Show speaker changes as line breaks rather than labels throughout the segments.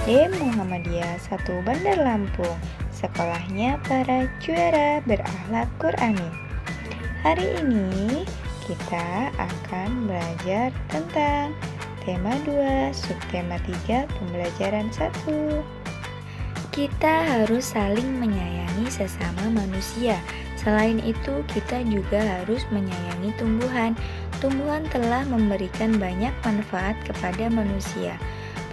D. Muhammadiyah 1 Bandar Lampung, sekolahnya para juara berakhlak Qurani. Hari ini kita akan belajar tentang tema 2, subtema 3, pembelajaran 1. Kita harus saling menyayangi sesama manusia. Selain itu, kita juga harus menyayangi tumbuhan. Tumbuhan telah memberikan banyak manfaat kepada manusia.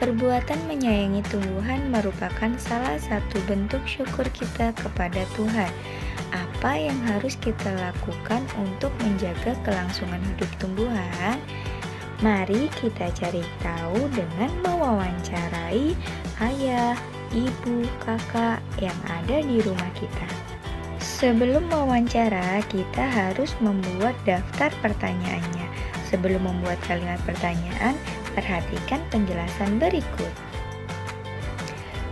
Perbuatan menyayangi tumbuhan merupakan salah satu bentuk syukur kita kepada Tuhan. Apa yang harus kita lakukan untuk menjaga kelangsungan hidup tumbuhan? Mari kita cari tahu dengan mewawancarai ayah, ibu, kakak yang ada di rumah kita. Sebelum mewawancara, kita harus membuat daftar pertanyaannya. Sebelum membuat kalimat pertanyaan, perhatikan penjelasan berikut.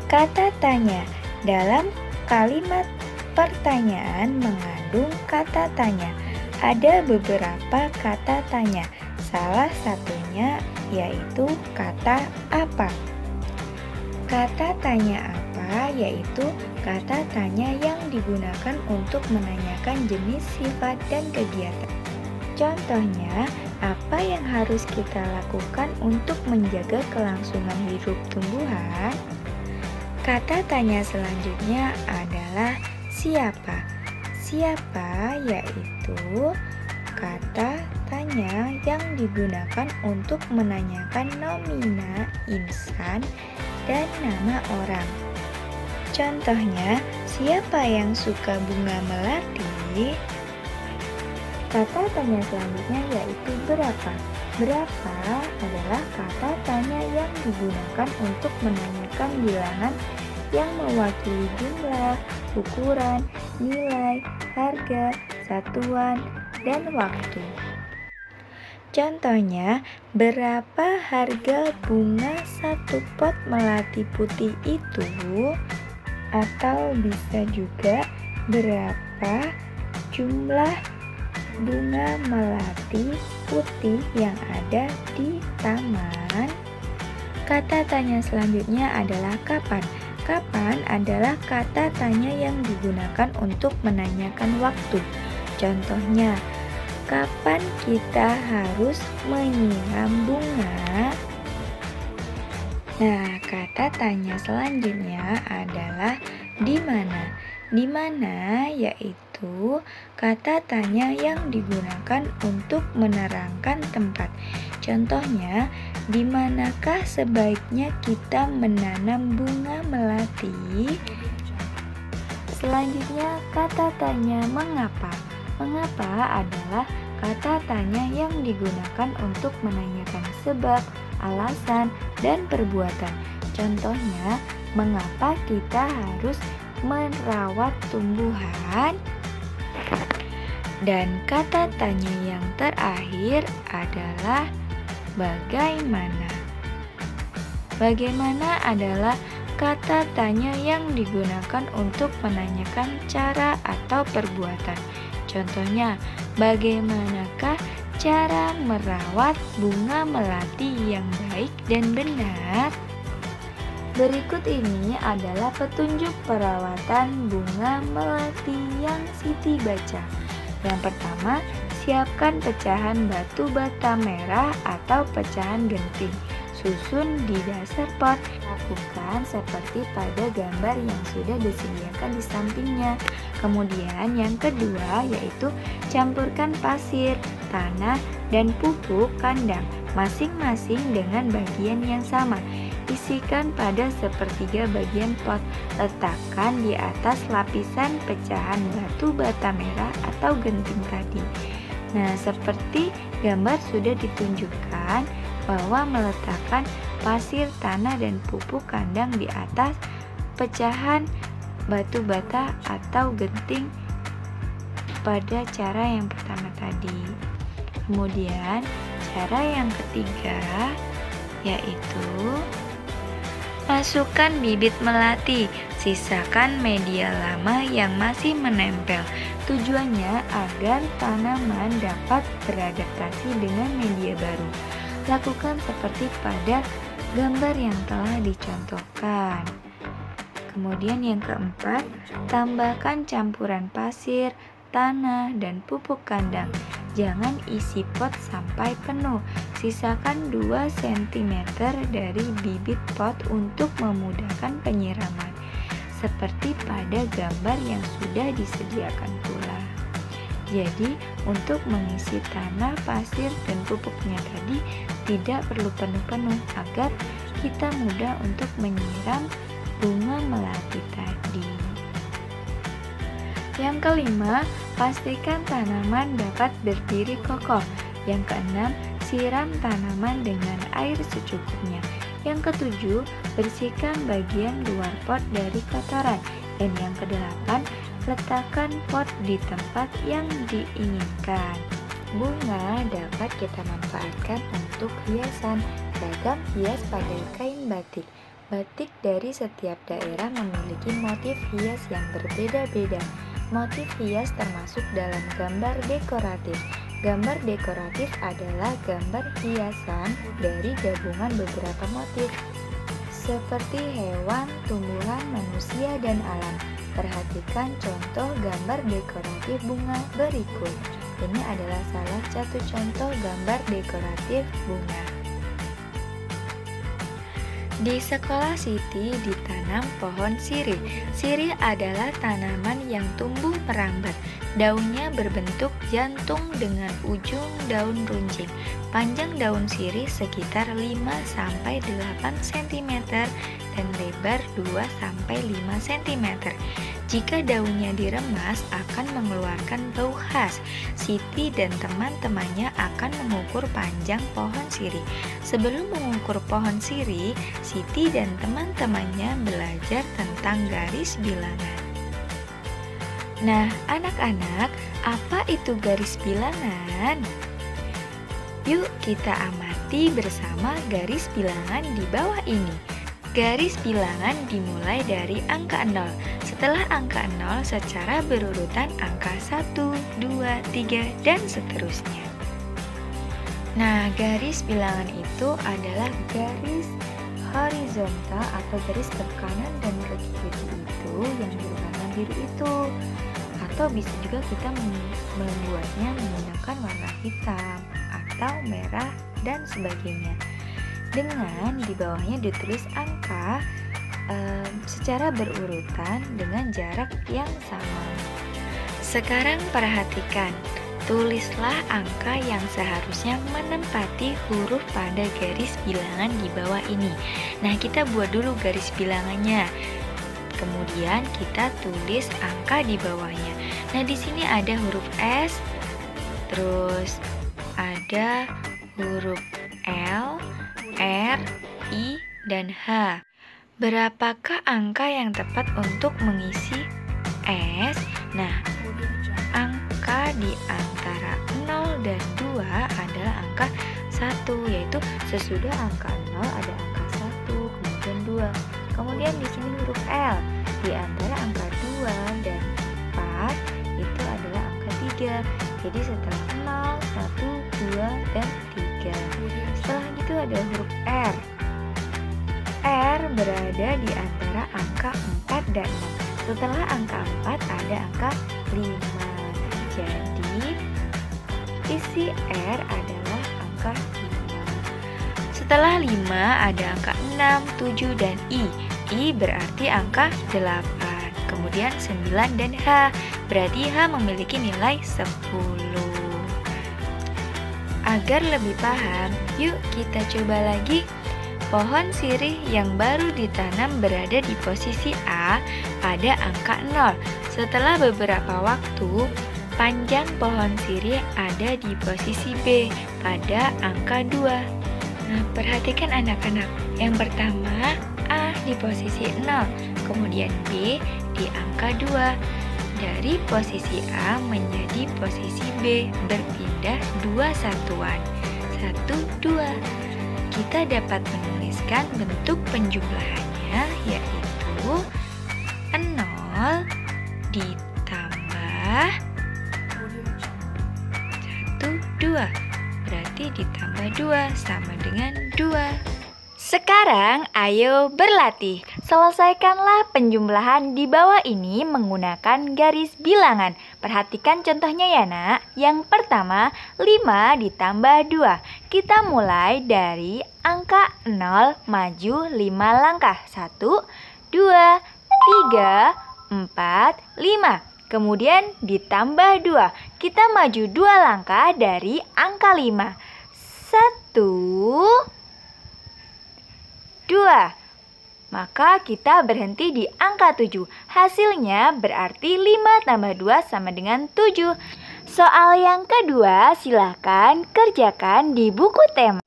Kata tanya. Dalam kalimat pertanyaan mengandung kata tanya. Ada beberapa kata tanya. Salah satunya yaitu kata apa. Kata tanya apa yaitu kata tanya yang digunakan untuk menanyakan jenis, sifat, dan kegiatan. Contohnya, apa yang harus kita lakukan untuk menjaga kelangsungan hidup tumbuhan? Kata tanya selanjutnya adalah siapa. Siapa yaitu kata tanya yang digunakan untuk menanyakan nomina insan dan nama orang. Contohnya, siapa yang suka bunga melati? Kata tanya selanjutnya yaitu berapa. Berapa adalah kata tanya yang digunakan untuk menanyakan bilangan yang mewakili jumlah, ukuran, nilai, harga, satuan, dan waktu. Contohnya, berapa harga bunga satu pot melati putih itu? Atau bisa juga berapa jumlah bunga melati putih yang ada di taman? Kata tanya selanjutnya adalah kapan. Kapan adalah kata tanya yang digunakan untuk menanyakan waktu. Contohnya, kapan kita harus menyiram bunga? Nah, kata tanya selanjutnya adalah di mana. Di mana yaitu kata tanya yang digunakan untuk menerangkan tempat. Contohnya, di manakah sebaiknya kita menanam bunga melati? Selanjutnya, kata tanya mengapa. Mengapa adalah kata tanya yang digunakan untuk menanyakan sebab, alasan, dan perbuatan. Contohnya, mengapa kita harus merawat tumbuhan? Dan kata tanya yang terakhir adalah bagaimana. Bagaimana adalah kata tanya yang digunakan untuk menanyakan cara atau perbuatan. Contohnya, bagaimanakah cara merawat bunga melati yang baik dan benar? Berikut ini adalah petunjuk perawatan bunga melati yang Siti baca. Yang pertama, siapkan pecahan batu bata merah atau pecahan genting. Susun di dasar pot. Lakukan seperti pada gambar yang sudah disediakan di sampingnya. Kemudian yang kedua yaitu campurkan pasir, tanah, dan pupuk kandang masing-masing dengan bagian yang sama. Isikan pada sepertiga bagian pot. Letakkan di atas lapisan pecahan batu bata merah atau genting tadi. Nah, seperti gambar sudah ditunjukkan bahwa meletakkan pasir, tanah, dan pupuk kandang di atas pecahan batu bata atau genting pada cara yang pertama tadi. Kemudian cara yang ketiga yaitu masukkan bibit melati, sisakan media lama yang masih menempel. Tujuannya agar tanaman dapat beradaptasi dengan media baru. Lakukan seperti pada gambar yang telah dicontohkan. Kemudian yang keempat, tambahkan campuran pasir, tanah, dan pupuk kandang. Jangan isi pot sampai penuh. Sisakan 2 cm dari bibit pot untuk memudahkan penyiraman, seperti pada gambar yang sudah disediakan pula. Jadi, untuk mengisi tanah, pasir, dan pupuknya tadi tidak perlu penuh-penuh agar kita mudah untuk menyiram bunga melati tadi. Yang kelima, pastikan tanaman dapat berdiri kokoh. Yang keenam, siram tanaman dengan air secukupnya. Yang ketujuh, bersihkan bagian luar pot dari kotoran. Dan yang kedelapan, letakkan pot di tempat yang diinginkan. Bunga dapat kita manfaatkan untuk hiasan. Ragam hias pada kain batik. Batik dari setiap daerah memiliki motif hias yang berbeda-beda. Motif hias termasuk dalam gambar dekoratif. Gambar dekoratif adalah gambar hiasan dari gabungan beberapa motif, seperti hewan, tumbuhan, manusia, dan alam. Perhatikan contoh gambar dekoratif bunga berikut. Ini adalah salah satu contoh gambar dekoratif bunga. Di sekolah Siti ditanam pohon sirih. Sirih adalah tanaman yang tumbuh merambat. Daunnya berbentuk jantung dengan ujung daun runcing. Panjang daun sirih sekitar 5-8 cm dan lebar 2-5 cm. Jika daunnya diremas akan mengeluarkan bau khas. Siti dan teman-temannya akan mengukur panjang pohon sirih. Sebelum mengukur pohon sirih, Siti dan teman-temannya belajar tentang garis bilangan. Nah, anak-anak, apa itu garis bilangan? Yuk kita amati bersama garis bilangan di bawah ini. Garis bilangan dimulai dari angka 0. Setelah angka 0 secara berurutan angka 1, 2, 3, dan seterusnya. Nah, garis bilangan itu adalah garis horizontal atau garis ke kanan dan ke kiri itu yang berwarna biru itu. Atau bisa juga kita membuatnya menggunakan warna hitam atau merah dan sebagainya. Dengan di bawahnya ditulis angka secara berurutan dengan jarak yang sama. Sekarang perhatikan, tulislah angka yang seharusnya menempati huruf pada garis bilangan di bawah ini. Nah, kita buat dulu garis bilangannya. Kemudian kita tulis angka di bawahnya. Nah, di sini ada huruf S, terus ada huruf L, R, I, dan H. Berapakah angka yang tepat untuk mengisi S? Nah, angka di antara 0 dan 2 adalah angka 1, yaitu sesudah angka 0 ada angka 1, kemudian 2. Kemudian di sini huruf L. Di antara angka 2 dan 4 itu adalah angka 3. Jadi setelah 0, 1, 2, dan 3. Setelah itu ada huruf R. R berada di antara angka 4 dan 6. Setelah angka 4 ada angka 5. Jadi isi R adalah angka 5. Setelah 5 ada angka 6, 7, dan I. I berarti angka 8. Kemudian 9 dan H. Berarti H memiliki nilai 10. Agar lebih paham, yuk kita coba lagi. Pohon sirih yang baru ditanam berada di posisi A pada angka 0. Setelah beberapa waktu, panjang pohon sirih ada di posisi B pada angka 2. Nah, perhatikan anak-anak. Yang pertama, A di posisi 0, kemudian B di angka 2. Dari posisi A menjadi posisi B berpindah 2 satuan. 1, 2. Kita dapat menuliskan bentuk penjumlahannya, yaitu 0 ditambah 1, 2. Berarti ditambah 2 sama dengan 2. Sekarang ayo berlatih. Selesaikanlah penjumlahan di bawah ini menggunakan garis bilangan. Perhatikan contohnya ya nak. Yang pertama 5 ditambah 2. Kita mulai dari angka 0 maju 5 langkah. 1, 2, 3, 4, 5. Kemudian ditambah 2. Kita maju 2 langkah dari angka 5. 1, 2. Maka kita berhenti di angka 7. Hasilnya berarti 5 tambah 2 sama dengan 7. Soal yang kedua silahkan kerjakan di buku tema.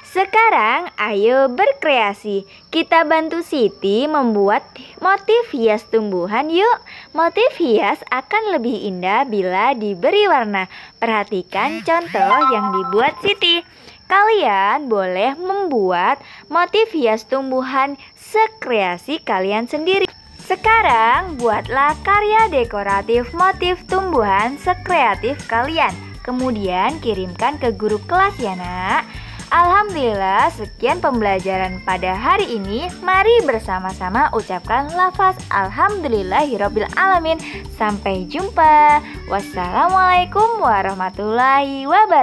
Sekarang ayo berkreasi. Kita bantu Siti membuat motif hias tumbuhan yuk. Motif hias akan lebih indah bila diberi warna. Perhatikan contoh yang dibuat Siti. Kalian boleh membuat motif hias tumbuhan sekreasi kalian sendiri. Sekarang buatlah karya dekoratif motif tumbuhan sekreatif kalian. Kemudian kirimkan ke guru kelas ya nak. Alhamdulillah, sekian pembelajaran pada hari ini. Mari bersama-sama ucapkan lafaz Alhamdulillahirabbil alamin. Sampai jumpa. Wassalamualaikum warahmatullahi wabarakatuh.